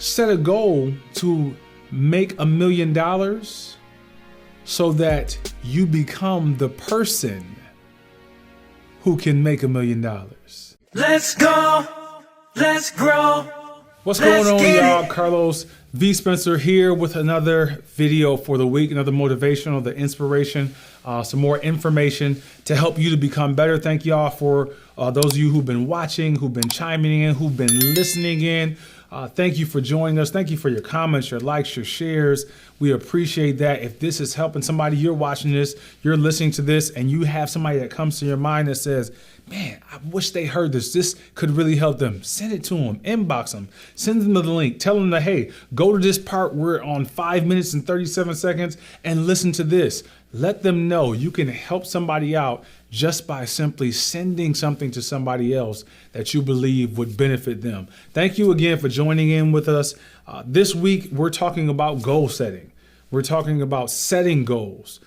Set a goal to make $1 million so that you become the person who can make $1 million. Let's go. Let's grow. What's going on, y'all? carlosVspencer here with another video for the week, another motivational, the inspiration, some more information to help you to become better. Thank y'all for those of you who've been watching, who've been chiming in, who've been listening in. Thank you for joining us. Thank you for your comments, your likes, your shares. We appreciate that. If this is helping somebody, you're watching this, you're listening to this, and you have somebody that comes to your mind that says, man, I wish they heard this. This could really help them. Send it to them, inbox them, send them the link, tell them that, hey, go to this part. We're on 5 minutes and 37 seconds and listen to this. Let them know you can help somebody out just by simply sending something to somebody else that you believe would benefit them. Thank you again for joining in with us. This week, we're talking about goal setting. We're talking about setting goals.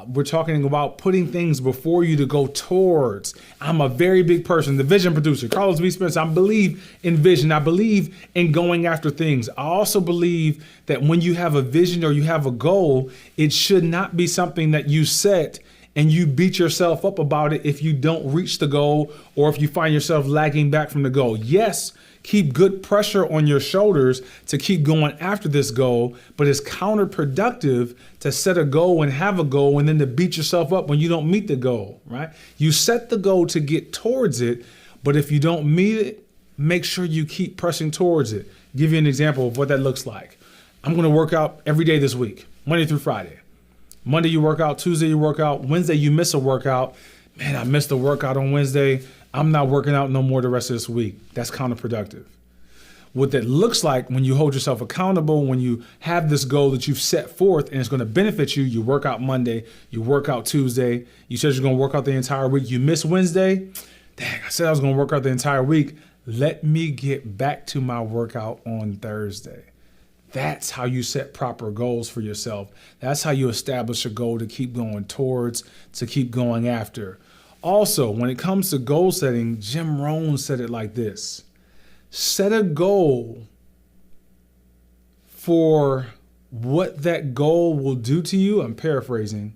We're talking about putting things before you to go towards. I'm a very big person, the vision producer, carlosVspencer. I believe in vision. I believe in going after things. I also believe that when you have a vision or you have a goal, it should not be something that you set and you beat yourself up about it if you don't reach the goal or if you find yourself lagging back from the goal. Yes, keep good pressure on your shoulders to keep going after this goal, but it's counterproductive to set a goal and have a goal and then to beat yourself up when you don't meet the goal, right? You set the goal to get towards it, but if you don't meet it, make sure you keep pressing towards it. I'll give you an example of what that looks like. I'm gonna work out every day this week, Monday through Friday. Monday you work out, Tuesday you work out, Wednesday you miss a workout. Man, I missed a workout on Wednesday. I'm not working out no more the rest of this week. That's counterproductive. What that looks like when you hold yourself accountable, when you have this goal that you've set forth and it's going to benefit you, you work out Monday, you work out Tuesday, you said you're going to work out the entire week, you miss Wednesday. Dang, I said I was going to work out the entire week. Let me get back to my workout on Thursday. That's how you set proper goals for yourself. That's how you establish a goal to keep going towards, to keep going after. Also, when it comes to goal setting, Jim Rohn said it like this: set a goal for what that goal will do to you, I'm paraphrasing,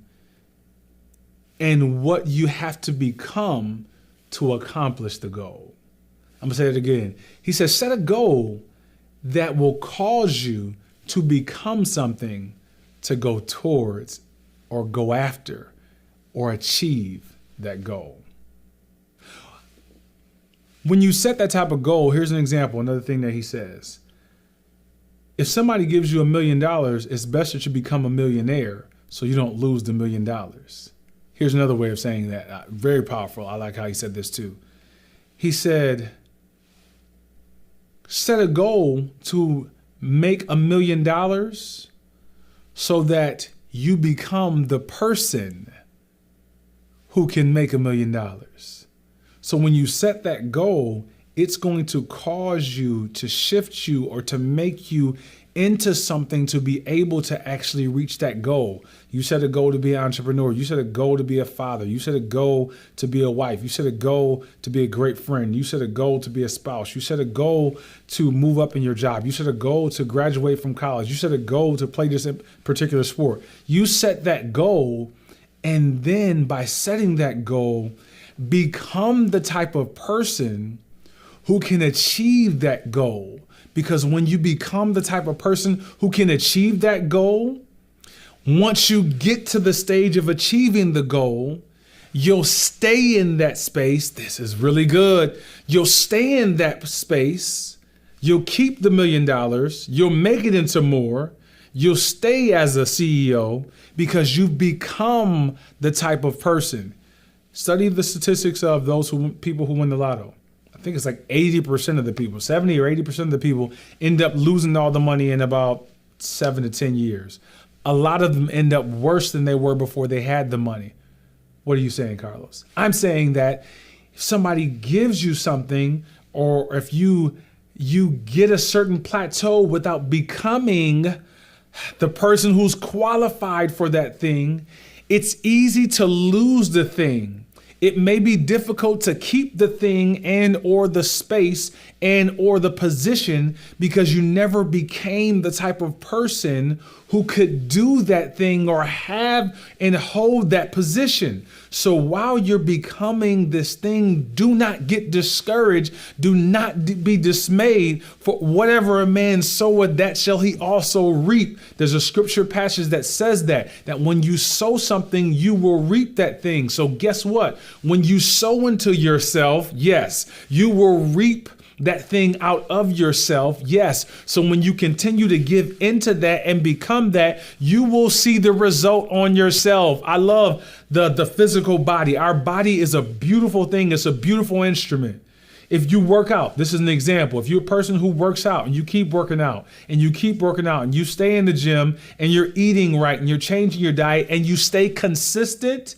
and what you have to become to accomplish the goal. I'm gonna say it again. He says, set a goal that will cause you to become something to go towards or go after or achieve that goal. When you set that type of goal, here's an example, another thing that he says. If somebody gives you $1 million, it's best that you become a millionaire so you don't lose the $1 million. Here's another way of saying that. Very powerful. I like how he said this too. He said, set a goal to make $1 million so that you become the person who can make $1 million. So when you set that goal, it's going to cause you to shift you or to make you into something to be able to actually reach that goal. You set a goal to be an entrepreneur. You set a goal to be a father. You set a goal to be a wife. You set a goal to be a great friend. You set a goal to be a spouse. You set a goal to move up in your job. You set a goal to graduate from college. You set a goal to play this particular sport. You set that goal, and then by setting that goal, become the type of person who can achieve that goal. Because when you become the type of person who can achieve that goal, once you get to the stage of achieving the goal, you'll stay in that space. This is really good. You'll stay in that space. You'll keep the $1 million. You'll make it into more. You'll stay as a CEO because you've become the type of person. Study the statistics of people who win the lotto. I think it's like 80% of the people, 70 or 80% of the people end up losing all the money in about 7 to 10 years. A lot of them end up worse than they were before they had the money. What are you saying, Carlos? I'm saying that if somebody gives you something, or if you get a certain plateau without becoming the person who's qualified for that thing, it's easy to lose the thing. It may be difficult to keep the thing and or the space and or the position because you never became the type of person who could do that thing or have and hold that position. So while you're becoming this thing, do not get discouraged. Do not be dismayed, for whatever a man soweth, that shall he also reap. There's a scripture passage that says that when you sow something, you will reap that thing. So guess what? When you sow into yourself, yes, you will reap that thing out of yourself. Yes. So when you continue to give into that and become that, you will see the result on yourself. I love the physical body. Our body is a beautiful thing. It's a beautiful instrument. If you work out, this is an example. If you're a person who works out and you keep working out and you keep working out and you stay in the gym and you're eating right and you're changing your diet and you stay consistent,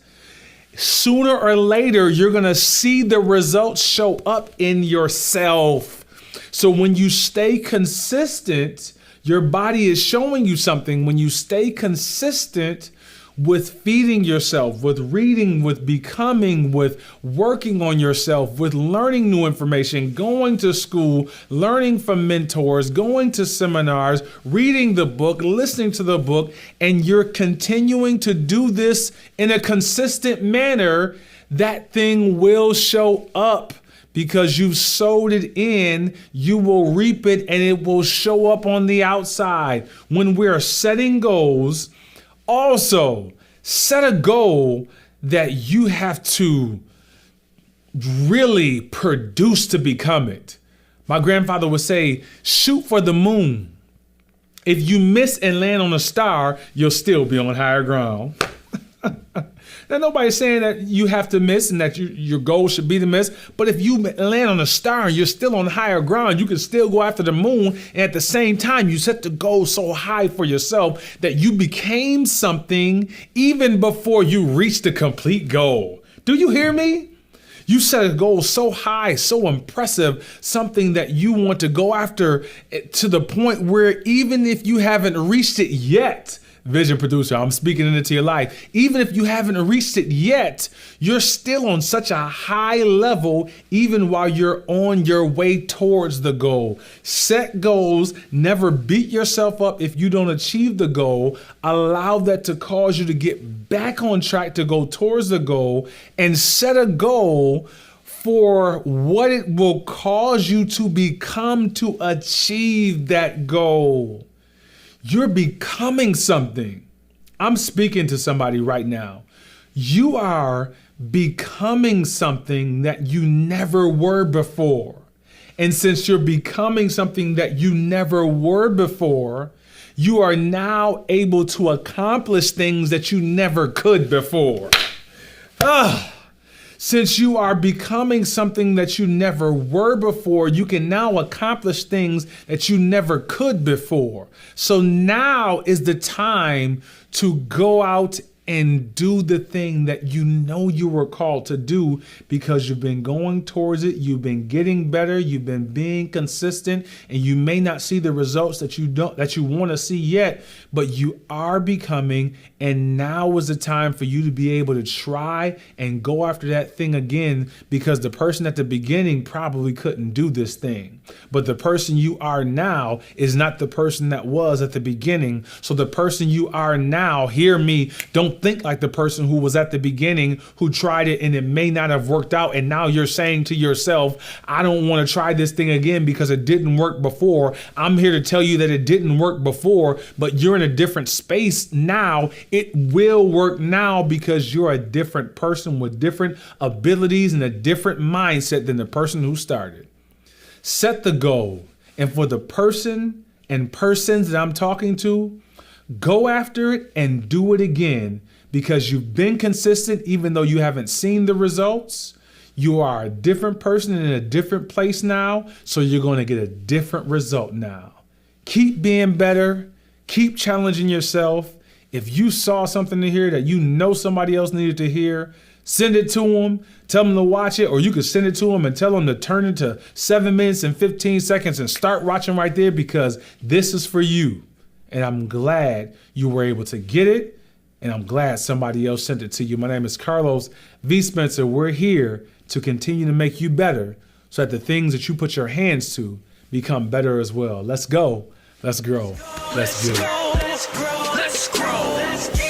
sooner or later, you're going to see the results show up in yourself. So when you stay consistent, your body is showing you something. When you stay consistent with feeding yourself, with reading, with becoming, with working on yourself, with learning new information, going to school, learning from mentors, going to seminars, reading the book, listening to the book, and you're continuing to do this in a consistent manner, that thing will show up. Because you've sowed it in, you will reap it and it will show up on the outside. When we're setting goals, also set a goal that you have to really produce to become it. My grandfather would say, shoot for the moon. If you miss and land on a star, you'll still be on higher ground. Now, nobody's saying that you have to miss and that your goal should be to miss. But if you land on a star and you're still on higher ground, you can still go after the moon. And at the same time, you set the goal so high for yourself that you became something even before you reached the complete goal. Do you hear me? You set a goal so high, so impressive, something that you want to go after to the point where even if you haven't reached it yet, vision producer, I'm speaking into your life. Even if you haven't reached it yet, you're still on such a high level, even while you're on your way towards the goal. Set goals, never beat yourself up if you don't achieve the goal. Allow that to cause you to get back on track to go towards the goal, and set a goal for what it will cause you to become to achieve that goal. You're becoming something. I'm speaking to somebody right now. You are becoming something that you never were before. And since you're becoming something that you never were before, you are now able to accomplish things that you never could before. Since you are becoming something that you never were before, you can now accomplish things that you never could before. So now is the time to go out and do the thing that you know you were called to do, because you've been going towards it, you've been getting better, you've been being consistent, and you may not see the results that you want to see yet, but you are becoming, and now is the time for you to be able to try and go after that thing again, because the person at the beginning probably couldn't do this thing. But the person you are now is not the person that was at the beginning. So the person you are now, hear me, don't think like the person who was at the beginning who tried it and it may not have worked out. And now you're saying to yourself, I don't want to try this thing again because it didn't work before. I'm here to tell you that it didn't work before, but you're in a different space now. It will work now because you're a different person with different abilities and a different mindset than the person who started. Set the goal. And for the person and persons that I'm talking to, go after it and do it again, because you've been consistent even though you haven't seen the results. You are a different person in a different place now, so you're going to get a different result now. Keep being better. Keep challenging yourself. If you saw something in here that you know somebody else needed to hear, send it to them. Tell them to watch it, or you could send it to them and tell them to turn it to 7 minutes and 15 seconds and start watching right there, because this is for you. And I'm glad you were able to get it and I'm glad somebody else sent it to you. My name is Carlos V. Spencer. We're here to continue to make you better so that the things that you put your hands to become better as well. Let's go. Let's grow. Let's do it. Let's grow. Let's grow. Let's grow.